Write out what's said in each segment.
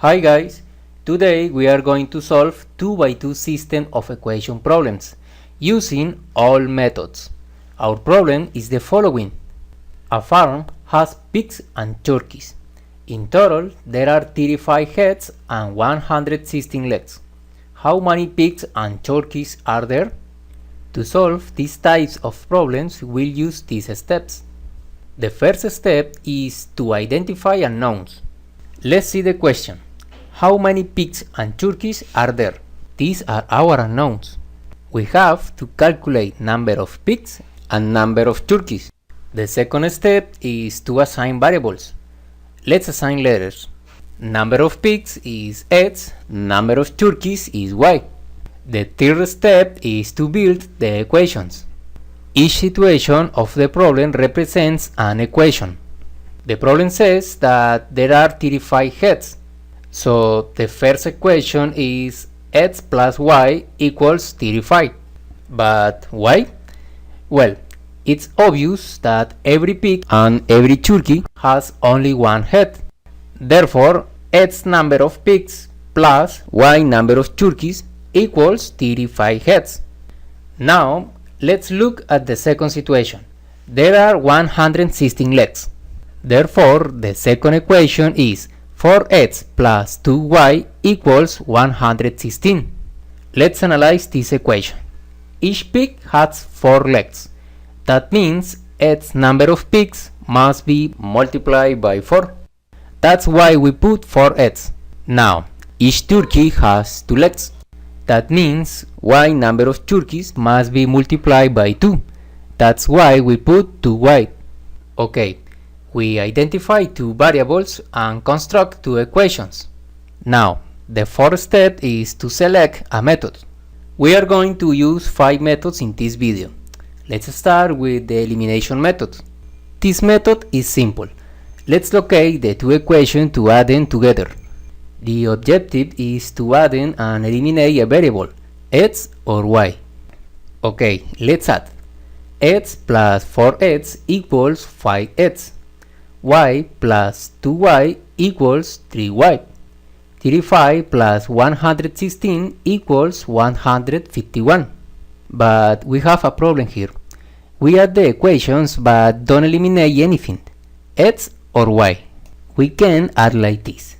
Hi guys, today we are going to solve 2x2 system of equation problems using all methods. Our problem is the following. A farm has pigs and turkeys. In total, there are 35 heads and 116 legs. How many pigs and turkeys are there? To solve these types of problems, we'll use these steps. The first step is to identify unknowns. Let's see the question. How many pigs and turkeys are there? These are our unknowns. We have to calculate number of pigs and number of turkeys. The second step is to assign variables. Let's assign letters. Number of pigs is X, number of turkeys is Y. The third step is to build the equations. Each situation of the problem represents an equation. The problem says that there are 35 heads. So the first equation is X plus Y equals 35. But why? Well, it's obvious that every pig and every turkey has only one head. Therefore, X number of pigs plus Y number of turkeys equals 35 heads. Now, let's look at the second situation. There are 116 legs. Therefore, the second equation is 4x plus 2y equals 116. Let's analyze this equation. Each pig has 4 legs. That means x number of pigs must be multiplied by 4. That's why we put 4x. Now, each turkey has 2 legs. That means y number of turkeys must be multiplied by 2. That's why we put 2y. Okay. We identify two variables and construct two equations. Now, the fourth step is to select a method. We are going to use 5 methods in this video. Let's start with the elimination method. This method is simple. Let's locate the two equations to add them together. The objective is to add in and eliminate a variable, x or y. Okay, let's add. X plus 4x equals 5x. Y plus 2y equals 3y. 35 plus 116 equals 151. But we have a problem here. We add the equations but don't eliminate anything, x or y. We can add like this.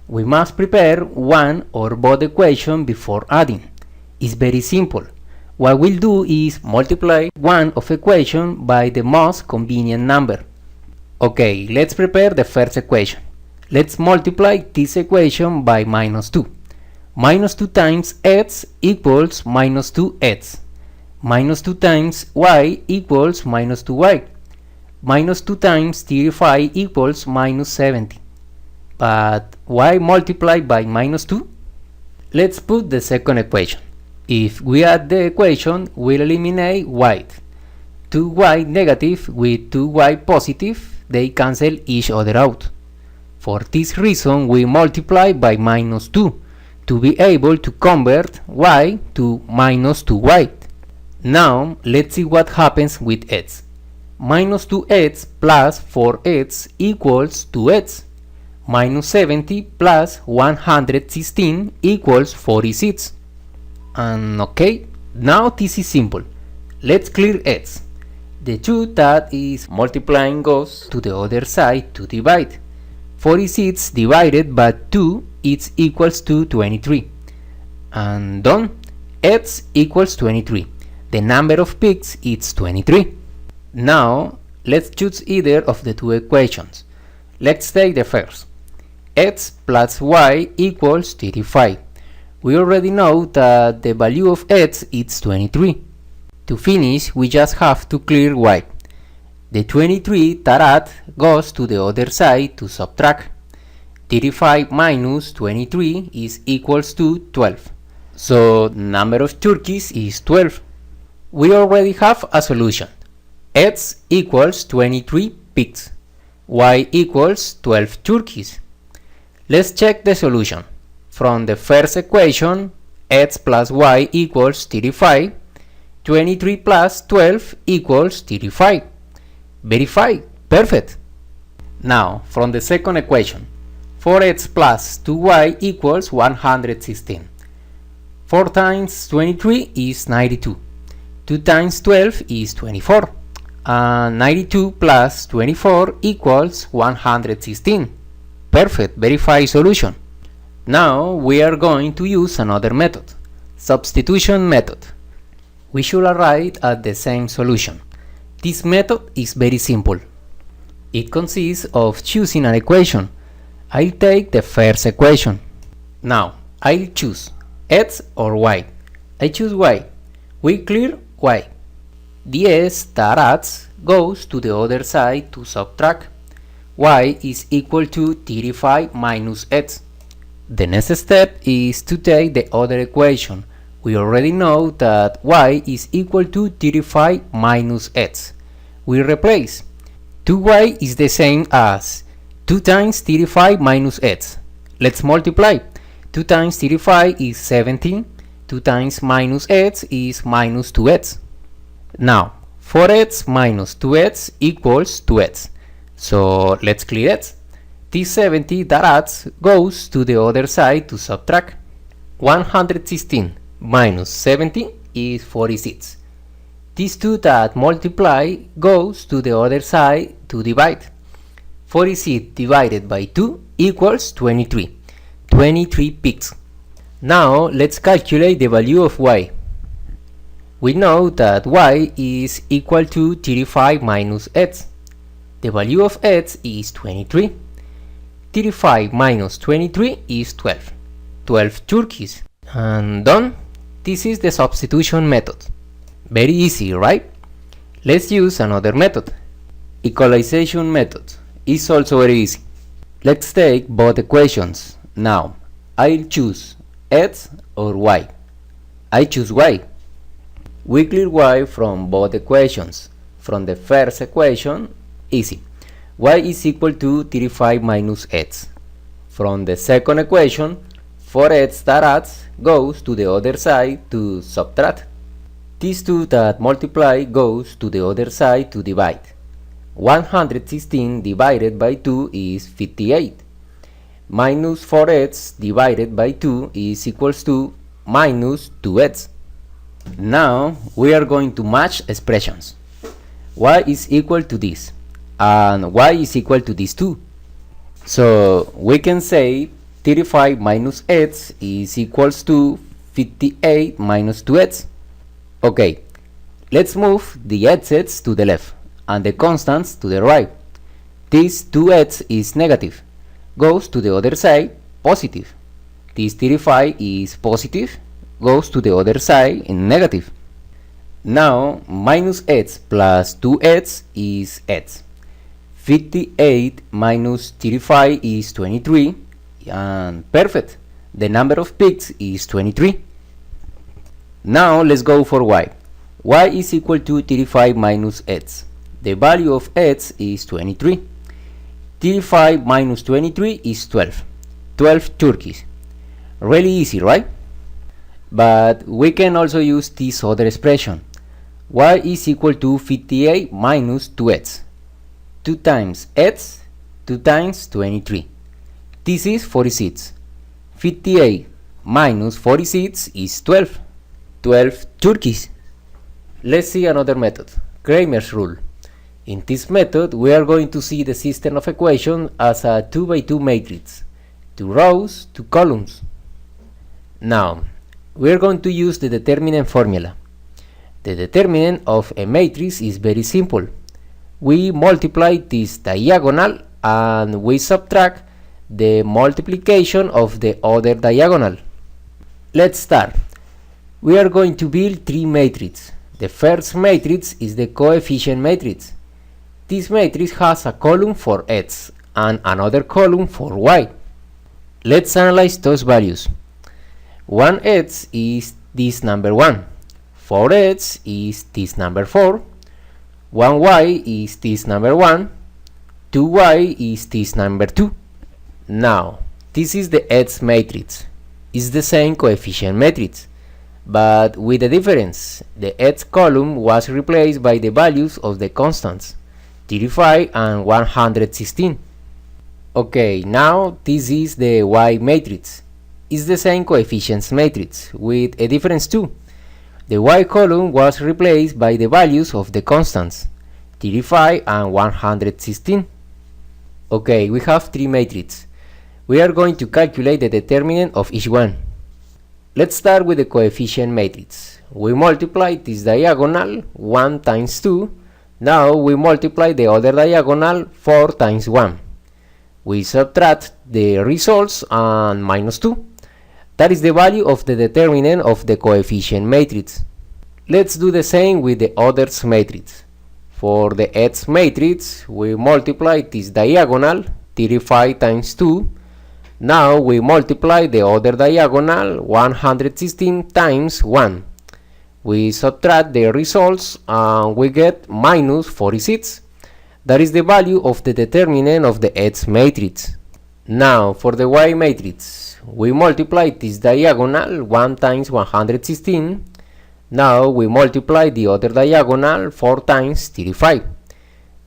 We must prepare one or both equations before adding. It's very simple. What we'll do is multiply one of equation by the most convenient number. Okay, let's prepare the first equation. Let's multiply this equation by minus 2. Minus 2 times x equals minus 2x. Minus 2 times y equals minus 2y. Minus 2 times 35 equals minus 70. But why multiply by minus 2? Let's put the second equation. If we add the equation, we'll eliminate y. 2y negative with 2y positive, they cancel each other out. For this reason, we multiply by minus 2 to be able to convert y to minus 2y. Now, let's see what happens with x. Minus 2x plus 4x equals 2x. Minus 70 plus 116 equals 46. And okay, now this is simple. Let's clear x. The 2 that is multiplying goes to the other side to divide. 46 divided by 2 is equals to 23. And done. X equals 23. The number of pigs is 23. Now, let's choose either of the two equations. Let's take the first. X plus y equals 35. We already know that the value of x is 23. To finish, we just have to clear y. The 23 that add goes to the other side to subtract. 35 minus 23 is equals to 12. So number of turkeys is 12. We already have a solution. X equals 23 pigs. Y equals 12 turkeys. Let's check the solution. From the first equation, x plus y equals 35. 23 plus 12 equals 35. Verify. Perfect. Now, from the second equation, 4x plus 2y equals 116. 4 times 23 is 92. 2 times 12 is 24. And 92 plus 24 equals 116. Perfect, verified solution. Now we are going to use another method, substitution method. We should arrive at the same solution. This method is very simple. It consists of choosing an equation. I'll take the first equation. Now, I'll choose x or y. I choose y. We clear y. The s that adds goes to the other side to subtract. Y is equal to 35 minus x. The next step is to take the other equation. We already know that y is equal to 35 minus x. We replace. 2y is the same as 2 times 35 minus x. Let's multiply. 2 times 35 is 17. 2 times minus x is minus 2x. Now, 4x minus 2x equals 2x. So let's clear x. This 70 that adds goes to the other side to subtract. 116 minus 70 is 46. These two that multiply goes to the other side to divide. 46 divided by 2 equals 23. 23 pigs. Now let's calculate the value of y. We know that y is equal to 35 minus x. The value of x is 23. 35 minus 23 is 12. 12 turkeys. And done. This is the substitution method. Very easy, right? Let's use another method. Equalization method is also very easy. Let's take both equations. Now, I'll choose x or y. I choose y. We clear y from both equations. From the first equation, easy. Y is equal to 35 minus x. From the second equation, 4x that adds goes to the other side to subtract. These two that multiply goes to the other side to divide. 116 divided by 2 is 58. Minus 4x divided by 2 is equals to minus 2x. Now we are going to match expressions. Y is equal to this and y is equal to this too. So we can say 35 minus x is equals to 58 minus 2x. Okay, let's move the x's to the left and the constants to the right. This 2x is negative, goes to the other side, positive. This 35 is positive, goes to the other side in negative. Now minus x plus 2x is x. 58 minus 35 is 23, and perfect. The number of pigs is 23. Now let's go for y. Y is equal to 35 minus x. The value of x is 23. 35 minus 23 is 12. 12 turkeys. Really easy, right? But we can also use this other expression. Y is equal to 58 minus 2x. 2 times x, 2 times 23. This is 46. 58 minus 46 is 12. 12 turkeys. Let's see another method, Cramer's rule. In this method, we are going to see the system of equations as a 2 by 2 matrix. 2 rows, 2 columns. Now, we are going to use the determinant formula. The determinant of a matrix is very simple. We multiply this diagonal and we subtract the multiplication of the other diagonal. Let's start. We are going to build 3 matrices. The first matrix is the coefficient matrix. This matrix has a column for x and another column for y. Let's analyze those values. 1x is this number 1, 4x is this number 4, 1y is this number 1, 2y is this number 2. Now, this is the x matrix. It's the same coefficient matrix, but with a difference. The x column was replaced by the values of the constants, 35 and 116. Okay, now this is the Y matrix. It's the same coefficients matrix, with a difference too. The Y column was replaced by the values of the constants, 35 and 116. Okay, we have three matrices. We are going to calculate the determinant of each one. Let's start with the coefficient matrix. We multiply this diagonal 1 times 2. Now we multiply the other diagonal 4 times 1. We subtract the results and minus 2. That is the value of the determinant of the coefficient matrix. Let's do the same with the others matrix. For the X matrix, we multiply this diagonal 35 times 2. Now we multiply the other diagonal 116 times 1. We subtract the results and we get minus 46. That is the value of the determinant of the X matrix. Now for the Y matrix, we multiply this diagonal 1 times 116. Now we multiply the other diagonal 4 times 35.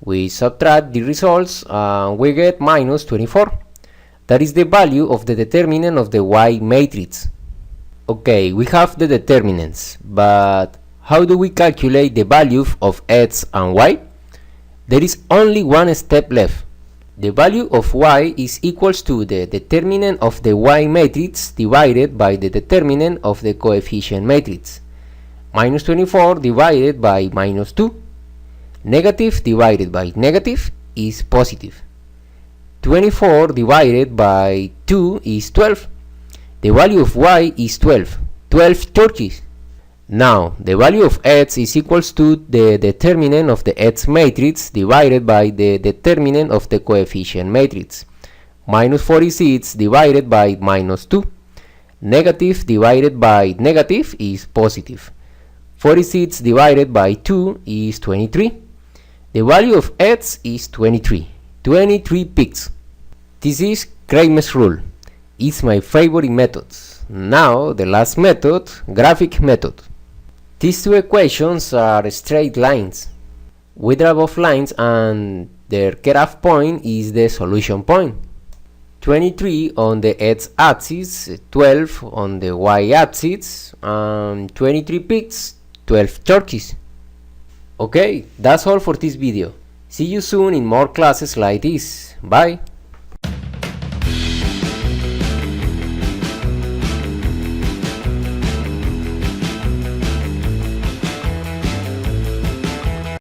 We subtract the results and we get minus 24. That is the value of the determinant of the Y matrix. Okay, we have the determinants, but how do we calculate the value of X and Y? There is only one step left. The value of Y is equals to the determinant of the Y matrix divided by the determinant of the coefficient matrix. Minus 24 divided by minus 2. Negative divided by negative is positive. 24 divided by 2 is 12. The value of Y is 12. 12 turkeys. Now, the value of X is equals to the determinant of the X matrix divided by the determinant of the coefficient matrix. Minus 46 divided by minus 2. Negative divided by negative is positive. 46 divided by 2 is 23. The value of X is 23. 23 pigs. This is Cramer's rule. It's my favorite method. Now, the last method, graphic method. These two equations are straight lines. We draw both lines and their cutoff point is the solution point. 23 on the x-axis, 12 on the y-axis, and 23 pigs, 12 turkeys. Okay, that's all for this video. See you soon in more classes like this. Bye!